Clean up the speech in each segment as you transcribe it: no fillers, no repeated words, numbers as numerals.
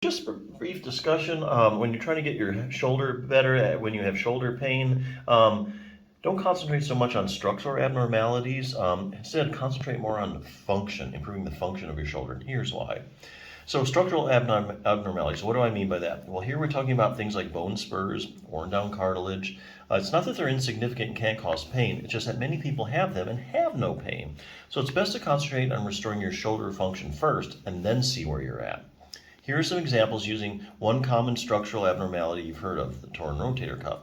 Just a brief discussion. When you're trying to get your shoulder better, when you have shoulder pain, don't concentrate so much on structural abnormalities. Instead, concentrate more on function, improving the function of your shoulder. And here's why. So, structural abnormalities, what do I mean by that? Well, here we're talking about things like bone spurs, worn down cartilage. It's not that they're insignificant and can't cause pain, it's just that many people have them and have no pain. So, it's best to concentrate on restoring your shoulder function first and then see where you're at. Here are some examples using one common structural abnormality you've heard of, the torn rotator cuff.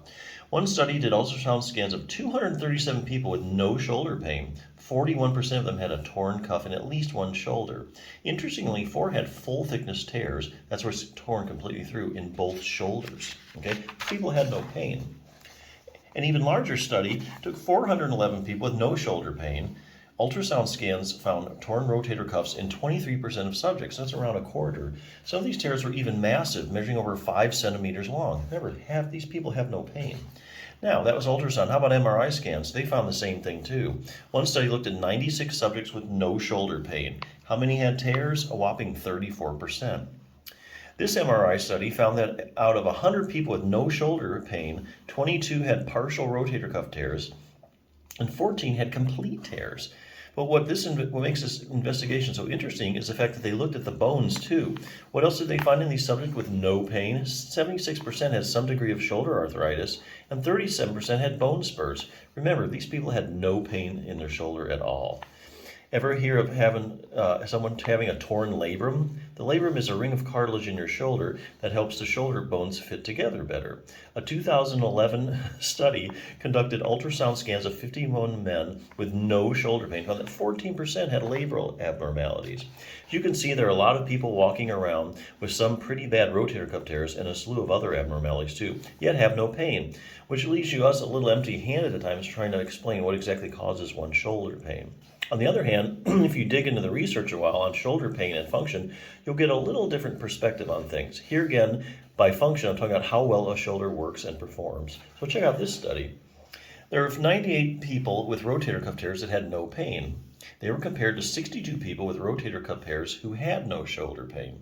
One study did ultrasound scans of 237 people with no shoulder pain. 41% of them had a torn cuff in at least one shoulder. Interestingly, 4 had full thickness tears, that's where it's torn completely through, in both shoulders. Okay, people had no pain. An even larger study took 411 people with no shoulder pain. Ultrasound scans found torn rotator cuffs in 23% of subjects. That's around a quarter. Some of these tears were even massive, measuring over 5 centimeters long. Remember, half these people have no pain. Now, that was ultrasound. How about MRI scans? They found the same thing too. One study looked at 96 subjects with no shoulder pain. How many had tears? A whopping 34%. This MRI study found that out of 100 people with no shoulder pain, 22 had partial rotator cuff tears, and 14 had complete tears. But what makes this investigation so interesting is the fact that they looked at the bones too. What else did they find in these subjects with no pain? 76% had some degree of shoulder arthritis, and 37% had bone spurs. Remember, these people had no pain in their shoulder at all. Ever hear of someone having a torn labrum? The labrum is a ring of cartilage in your shoulder that helps the shoulder bones fit together better. A 2011 study conducted ultrasound scans of 51 men with no shoulder pain, found that 14% had labral abnormalities. As you can see, there are a lot of people walking around with some pretty bad rotator cuff tears and a slew of other abnormalities too, yet have no pain, which leaves us a little empty-handed at times trying to explain what exactly causes one's shoulder pain. On the other hand, if you dig into the research a while on shoulder pain and function, you'll get a little different perspective on things. Here again, by function, I'm talking about how well a shoulder works and performs. So check out this study. There were 98 people with rotator cuff tears that had no pain. They were compared to 62 people with rotator cuff tears who had no shoulder pain.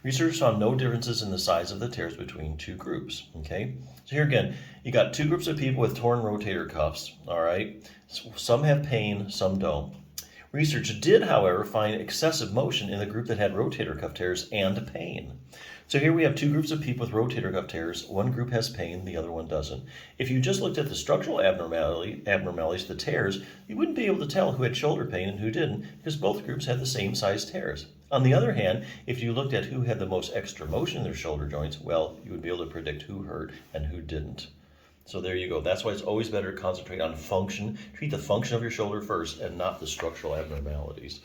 Researchers found no differences in the size of the tears between two groups. Okay, so here again, you got two groups of people with torn rotator cuffs. All right, some have pain, some don't. Research did, however, find excessive motion in the group that had rotator cuff tears and pain. So here we have two groups of people with rotator cuff tears. One group has pain, the other one doesn't. If you just looked at the structural abnormalities, the tears, you wouldn't be able to tell who had shoulder pain and who didn't, because both groups had the same size tears. On the other hand, if you looked at who had the most extra motion in their shoulder joints, well, you would be able to predict who hurt and who didn't. So there you go. That's why it's always better to concentrate on function. Treat the function of your shoulder first and not the structural abnormalities.